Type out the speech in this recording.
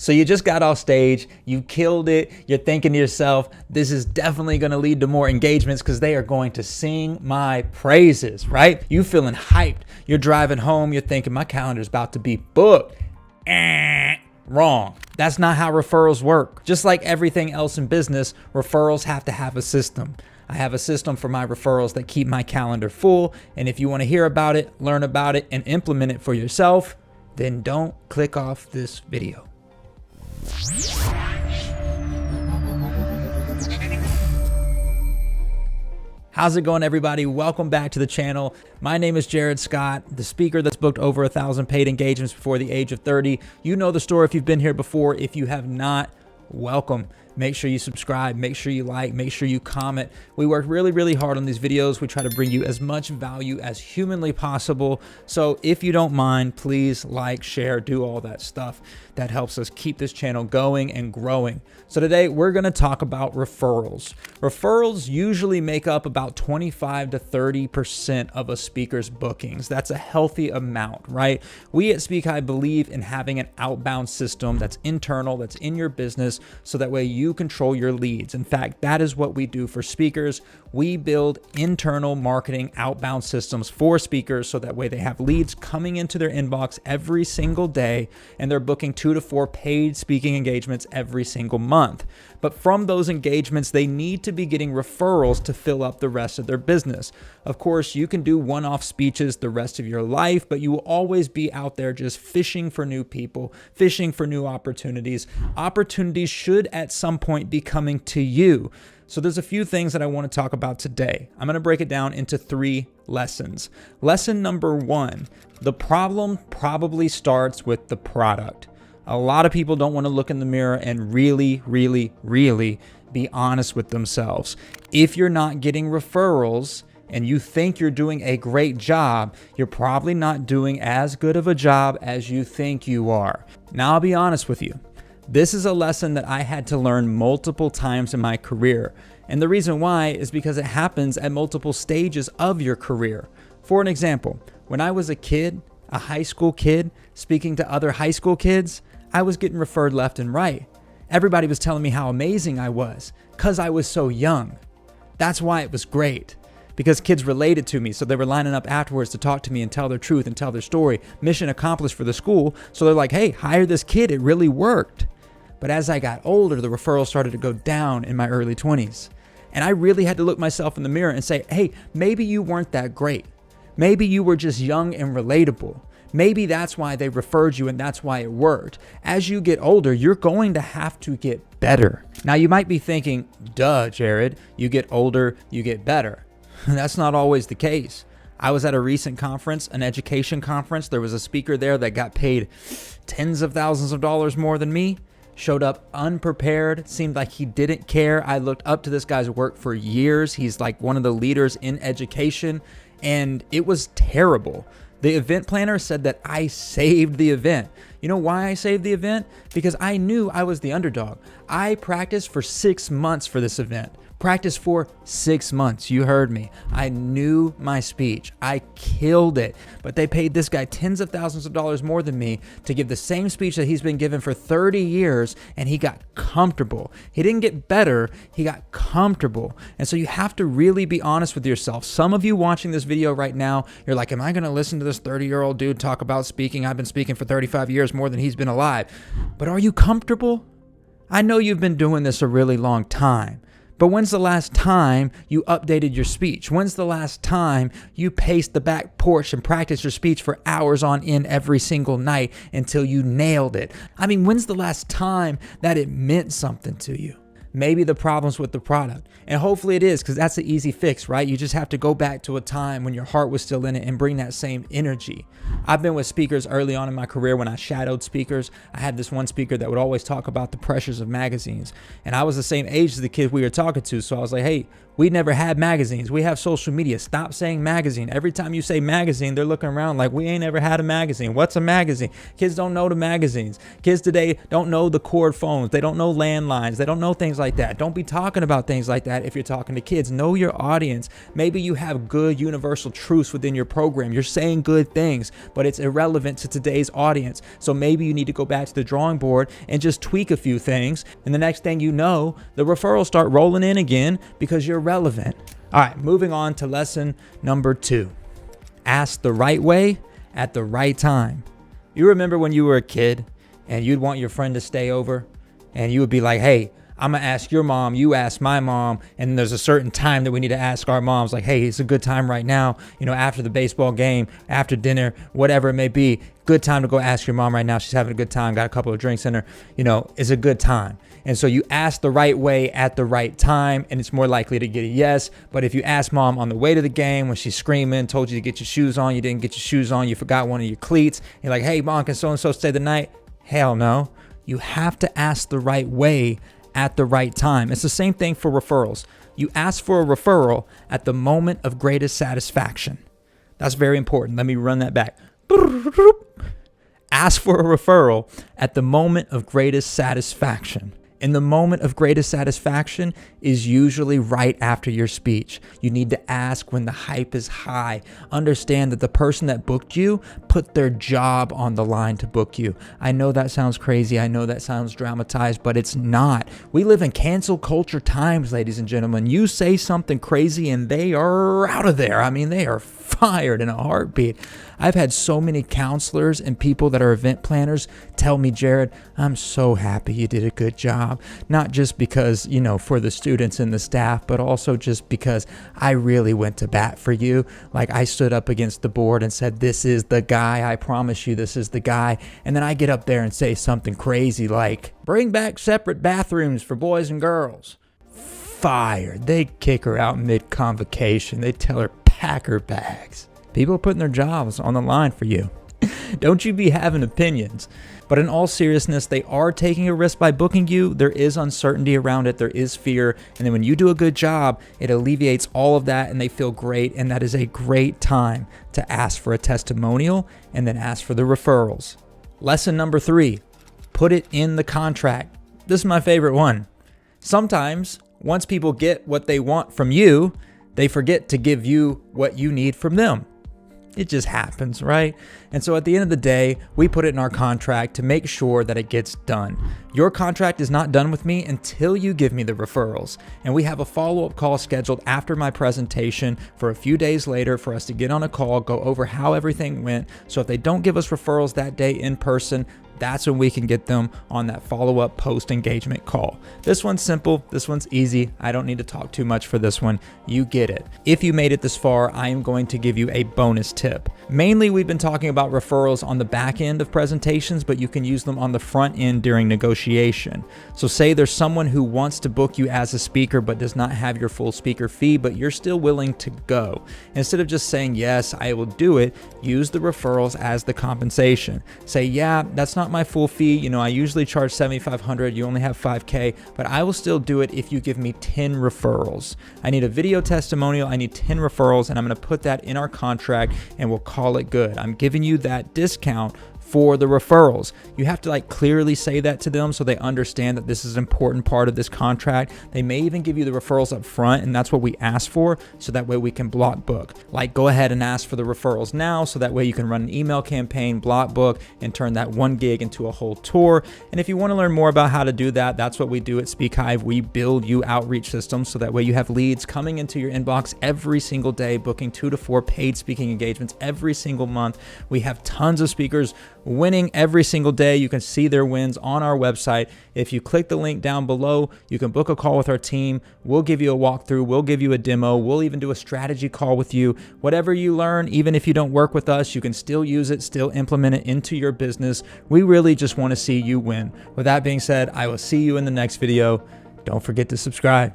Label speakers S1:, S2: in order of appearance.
S1: So you just got off stage, you killed it, you're thinking to yourself, this is definitely gonna lead to more engagements because they are going to sing my praises, right? You feeling hyped, you're driving home, you're thinking my calendar's about to be booked. Wrong. That's not how referrals work. Just like everything else in business, referrals have to have a system. I have a system for my referrals that keep my calendar full, and if you wanna hear about it, learn about it, and implement it for yourself, then don't click off this video. How's it going, everybody? Welcome back to the channel. My name is Jared Scott, the speaker that's booked over 1,000 paid engagements before the age of 30. You know the story if you've been here before. If you have not, welcome. Make sure you subscribe, make sure you like, make sure you comment. We work really hard on these videos. We try to bring you as much value as humanly possible. So if you don't mind, please like, share, do all that stuff. That helps us keep this channel going and growing. So today we're gonna talk about referrals. Referrals usually make up about 25 to 30% of a speaker's bookings. That's a healthy amount, right? We at Speak High believe in having an outbound system that's internal, that's in your business, so that way you control your leads. In fact, that is what we do for speakers. We build internal marketing outbound systems for speakers so that way they have leads coming into their inbox every single day and they're booking 2 to 4 paid speaking engagements every single month. But from those engagements, they need to be getting referrals to fill up the rest of their business. Of course, you can do one-off speeches the rest of your life, but you will always be out there just fishing for new people, fishing for new opportunities. Opportunities should at some point be coming to you. So there's a few things that I want to talk about today. I'm going to break it down into 3 lessons. Lesson number 1, the problem probably starts with the product. A lot of people don't want to look in the mirror and really be honest with themselves. If you're not getting referrals and you think you're doing a great job, you're probably not doing as good of a job as you think you are. Now, I'll be honest with you. This is a lesson that I had to learn multiple times in my career. And the reason why is because it happens at multiple stages of your career. For an example, when I was a kid, a high school kid, speaking to other high school kids, I was getting referred left and right. Everybody was telling me how amazing I was because I was so young. That's why it was great, because kids related to me. So they were lining up afterwards to talk to me and tell their truth and tell their story. Mission accomplished for the school. So they're like, hey, hire this kid. It really worked. But as I got older, the referrals started to go down in my early 20s. And I really had to look myself in the mirror and say, hey, maybe you weren't that great. Maybe you were just young and relatable. Maybe that's why they referred you and that's why it worked. As you get older, you're going to have to get better. Now you might be thinking, duh, Jared, you get older, you get better. That's not always the case. I was at a recent conference, an education conference. There was a speaker there that got paid tens of thousands of dollars more than me. Showed up unprepared, seemed like he didn't care. I looked up to this guy's work for years. He's like one of the leaders in education, and it was terrible. The event planner said that I saved the event. You know why I saved the event? Because I knew I was the underdog. I practiced for 6 months for this event. Practiced for 6 months. You heard me. I knew my speech. I killed it. But they paid this guy tens of thousands of dollars more than me to give the same speech that he's been given for 30 years, and he got comfortable. He didn't get better, he got comfortable. And so you have to really be honest with yourself. Some of you watching this video right now, you're like, am I going to listen to this 30-year-old dude talk about speaking? I've been speaking for 35 years, more than he's been alive. But are you comfortable? I know you've been doing this a really long time. But when's the last time you updated your speech? When's the last time you paced the back porch and practiced your speech for hours on end every single night until you nailed it? I mean, when's the last time that it meant something to you? Maybe the problem's with the product. And hopefully it is, because that's the easy fix, right? You just have to go back to a time when your heart was still in it and bring that same energy. I've been with speakers early on in my career when I shadowed speakers. I had this one speaker that would always talk about the pressures of magazines. And I was the same age as the kid we were talking to. So I was like, hey, We never had magazines. We have social media. Stop saying magazine. Every time you say magazine, they're looking around like we ain't ever had a magazine. What's a magazine? Kids don't know the magazines. Kids today don't know the cord phones. They don't know landlines. They don't know things like that. Don't be talking about things like that if you're talking to kids. Know your audience. Maybe you have good universal truths within your program. You're saying good things, but it's irrelevant to today's audience. So maybe you need to go back to the drawing board and just tweak a few things. And the next thing you know, the referrals start rolling in again because you're relevant. All right, moving on to lesson number 2. Ask the right way at the right time. You remember when you were a kid and you'd want your friend to stay over and you would be like, hey, I'm going to ask your mom, you ask my mom, and there's a certain time that we need to ask our moms, like, hey, it's a good time right now, after the baseball game, after dinner, whatever it may be, good time to go ask your mom right now. She's having a good time, got a couple of drinks in her, it's a good time. And so you ask the right way at the right time, and it's more likely to get a yes. But if you ask mom on the way to the game when she's screaming, told you to get your shoes on, you didn't get your shoes on, you forgot one of your cleats, you're like, hey, mom, can so-and-so stay the night? Hell no. You have to ask the right way at the right time. It's the same thing for referrals. You ask for a referral at the moment of greatest satisfaction. That's very important. Let me run that back. Ask for a referral at the moment of greatest satisfaction. And the moment of greatest satisfaction is usually right after your speech. You need to ask when the hype is high. Understand that the person that booked you put their job on the line to book you. I know that sounds crazy. I know that sounds dramatized, but it's not. We live in cancel culture times, ladies and gentlemen. You say something crazy and they are out of there. I mean, they are fired in a heartbeat. I've had so many counselors and people that are event planners tell me, Jared, I'm so happy you did a good job. Not just because, for the students and the staff, but also just because I really went to bat for you. Like I stood up against the board and said, this is the guy. I promise you, this is the guy. And then I get up there and say something crazy like, bring back separate bathrooms for boys and girls. Fired. They kick her out mid-convocation. They tell her pack her bags. People are putting their jobs on the line for you. Don't you be having opinions. But in all seriousness, they are taking a risk by booking you. There is uncertainty around it. There is fear. And then when you do a good job, it alleviates all of that and they feel great. And that is a great time to ask for a testimonial and then ask for the referrals. Lesson number 3, put it in the contract. This is my favorite one. Sometimes once people get what they want from you, they forget to give you what you need from them. It just happens, right? And so at the end of the day, we put it in our contract to make sure that it gets done. Your contract is not done with me until you give me the referrals. And we have a follow-up call scheduled after my presentation for a few days later for us to get on a call, go over how everything went. So if they don't give us referrals that day in person, that's when we can get them on that follow-up post-engagement call. This one's simple. This one's easy. I don't need to talk too much for this one. You get it. If you made it this far, I am going to give you a bonus tip. Mainly, we've been talking about referrals on the back end of presentations, but you can use them on the front end during negotiation. So say there's someone who wants to book you as a speaker, but does not have your full speaker fee, but you're still willing to go. Instead of just saying, yes, I will do it, use the referrals as the compensation. Say, yeah, that's not my full fee. I usually charge $7,500. You only have $5,000, but I will still do it if you give me 10 referrals. I need a video testimonial. I need 10 referrals, and I'm going to put that in our contract and we'll call it good. I'm giving you that discount for the referrals. You have to clearly say that to them so they understand that this is an important part of this contract. They may even give you the referrals up front, and that's what we ask for, so that way we can block book. Go ahead and ask for the referrals now, so that way you can run an email campaign, block book, and turn that one gig into a whole tour. And if you want to learn more about how to do that, that's what we do at Speak Hive. We build you outreach systems so that way you have leads coming into your inbox every single day, booking 2 to 4 paid speaking engagements every single month. We have tons of speakers winning every single day. You can see their wins on our website. If you click the link down below, you can book a call with our team. We'll give you a walkthrough. We'll give you a demo. We'll even do a strategy call with you. Whatever you learn, even if you don't work with us, you can still use it, still implement it into your business. We really just want to see you win. With that being said, I will see you in the next video. Don't forget to subscribe.